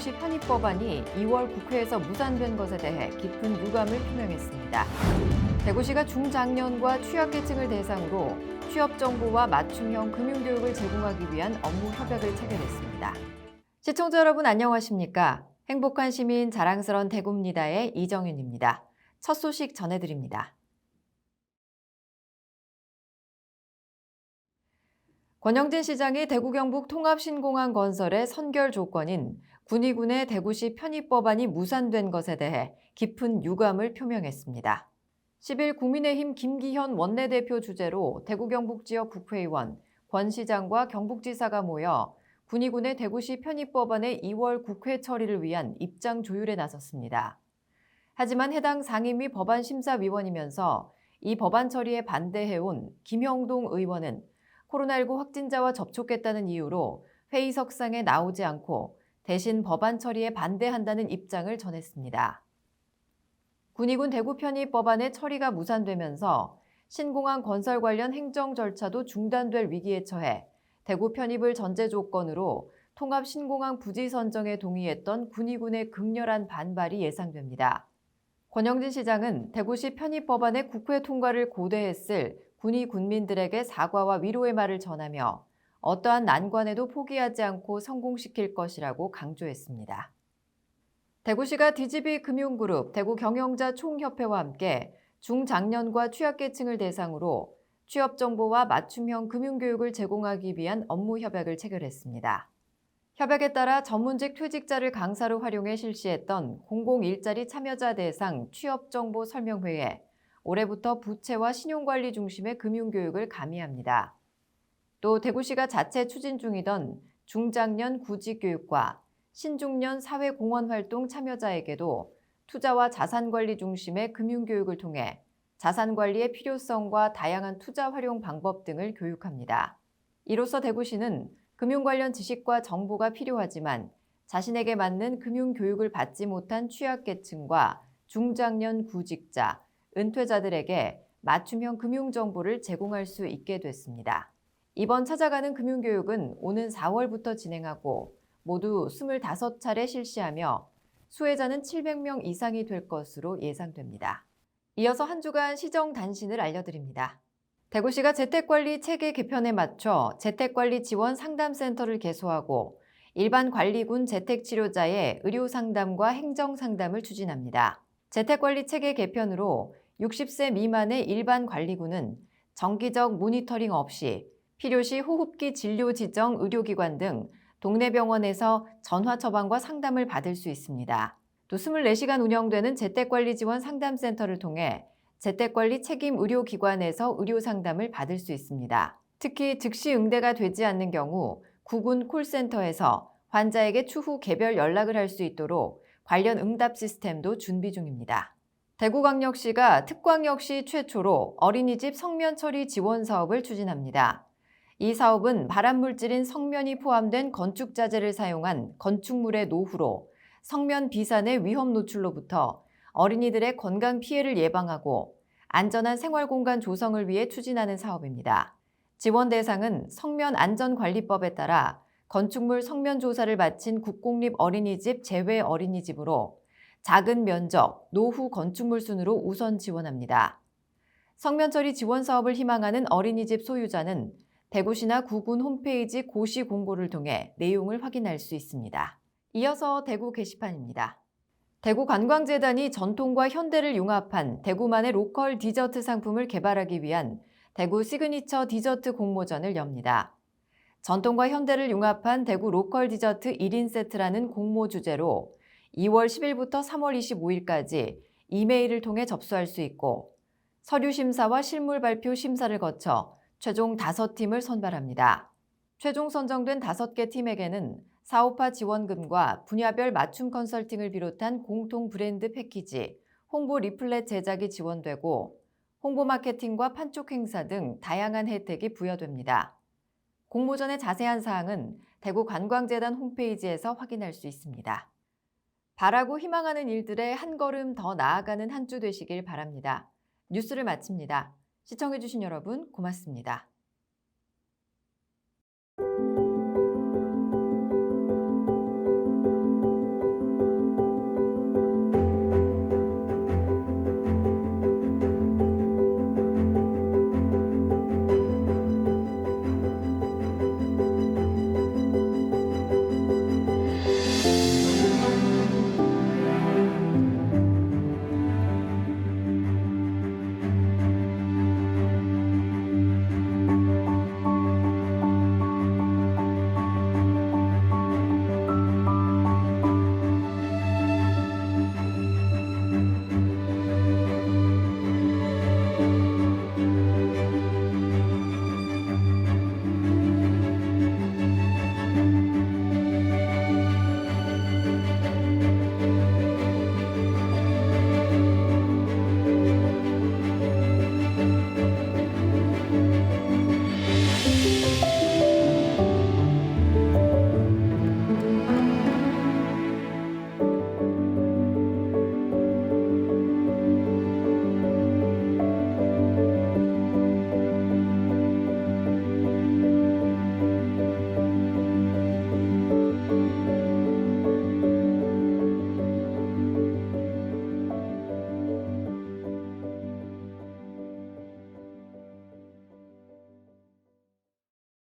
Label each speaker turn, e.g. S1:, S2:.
S1: 대구시 편입법안이 2월 국회에서 무산된 것에 대해 깊은 유감을 표명했습니다. 대구시가 중장년과 취약계층을 대상으로 취업 정보와 맞춤형 금융교육을 제공하기 위한 업무 협약을 체결했습니다. 시청자 여러분 안녕하십니까? 행복한 시민 자랑스런 대구입니다의 이정윤입니다. 첫 소식 전해드립니다. 권영진 시장이 대구 경북 통합신공항 건설의 선결 조건인 군위군의 대구시 편입법안이 무산된 것에 대해 깊은 유감을 표명했습니다. 10일 국민의힘 김기현 원내대표 주재로 대구 경북 지역 국회의원, 권 시장과 경북지사가 모여 군위군의 대구시 편입법안의 2월 국회 처리를 위한 입장 조율에 나섰습니다. 하지만 해당 상임위 법안심사위원이면서 이 법안 처리에 반대해온 김형동 의원은 코로나19 확진자와 접촉했다는 이유로 회의석상에 나오지 않고 대신 법안 처리에 반대한다는 입장을 전했습니다. 군위군 대구 편입 법안의 처리가 무산되면서 신공항 건설 관련 행정 절차도 중단될 위기에 처해 대구 편입을 전제 조건으로 통합 신공항 부지 선정에 동의했던 군위군의 극렬한 반발이 예상됩니다. 권영진 시장은 대구시 편입 법안의 국회 통과를 고대했을 군위 군민들에게 사과와 위로의 말을 전하며 어떠한 난관에도 포기하지 않고 성공시킬 것이라고 강조했습니다. 대구시가 DGB 금융그룹 대구경영자 총협회와 함께 중장년과 취약계층을 대상으로 취업정보와 맞춤형 금융교육을 제공하기 위한 업무 협약을 체결했습니다. 협약에 따라 전문직 퇴직자를 강사로 활용해 실시했던 공공일자리 참여자 대상 취업정보 설명회에 올해부터 부채와 신용관리 중심의 금융교육을 가미합니다. 또 대구시가 자체 추진 중이던 중장년 구직교육과 신중년 사회공헌활동 참여자에게도 투자와 자산관리 중심의 금융교육을 통해 자산관리의 필요성과 다양한 투자 활용 방법 등을 교육합니다. 이로써 대구시는 금융 관련 지식과 정보가 필요하지만 자신에게 맞는 금융교육을 받지 못한 취약계층과 중장년 구직자, 은퇴자들에게 맞춤형 금융정보를 제공할 수 있게 됐습니다. 이번 찾아가는 금융교육은 오는 4월부터 진행하고 모두 25차례 실시하며 수혜자는 700명 이상이 될 것으로 예상됩니다. 이어서 한 주간 시정 단신을 알려드립니다. 대구시가 재택관리 체계 개편에 맞춰 재택관리 지원 상담센터를 개소하고 일반 관리군 재택치료자의 의료상담과 행정상담을 추진합니다. 재택관리 체계 개편으로 60세 미만의 일반 관리군은 정기적 모니터링 없이 필요시 호흡기 진료 지정 의료기관 등 동네 병원에서 전화 처방과 상담을 받을 수 있습니다. 또 24시간 운영되는 재택관리 지원 상담센터를 통해 재택관리 책임 의료기관에서 의료상담을 받을 수 있습니다. 특히 즉시 응대가 되지 않는 경우 구군 콜센터에서 환자에게 추후 개별 연락을 할 수 있도록 관련 응답 시스템도 준비 중입니다. 대구광역시가 특광역시 최초로 어린이집 성면 처리 지원 사업을 추진합니다. 이 사업은 발암물질인 성면이 포함된 건축자재를 사용한 건축물의 노후로 성면 비산의 위험 노출로부터 어린이들의 건강 피해를 예방하고 안전한 생활공간 조성을 위해 추진하는 사업입니다. 지원 대상은 성면안전관리법에 따라 건축물 성면 조사를 마친 국공립 어린이집 제외 어린이집으로 작은 면적, 노후 건축물 순으로 우선 지원합니다. 성면처리 지원 사업을 희망하는 어린이집 소유자는 대구시나 구군 홈페이지 고시 공고를 통해 내용을 확인할 수 있습니다. 이어서 대구 게시판입니다. 대구관광재단이 전통과 현대를 융합한 대구만의 로컬 디저트 상품을 개발하기 위한 대구 시그니처 디저트 공모전을 엽니다. 전통과 현대를 융합한 대구 로컬 디저트 1인 세트라는 공모 주제로 2월 10일부터 3월 25일까지 이메일을 통해 접수할 수 있고 서류 심사와 실물 발표 심사를 거쳐 최종 5팀을 선발합니다. 최종 선정된 5개 팀에게는 사업화 지원금과 분야별 맞춤 컨설팅을 비롯한 공통 브랜드 패키지, 홍보 리플렛 제작이 지원되고 홍보 마케팅과 판촉 행사 등 다양한 혜택이 부여됩니다. 공모전의 자세한 사항은 대구관광재단 홈페이지에서 확인할 수 있습니다. 바라고 희망하는 일들에 한 걸음 더 나아가는 한 주 되시길 바랍니다. 뉴스를 마칩니다. 시청해주신 여러분 고맙습니다.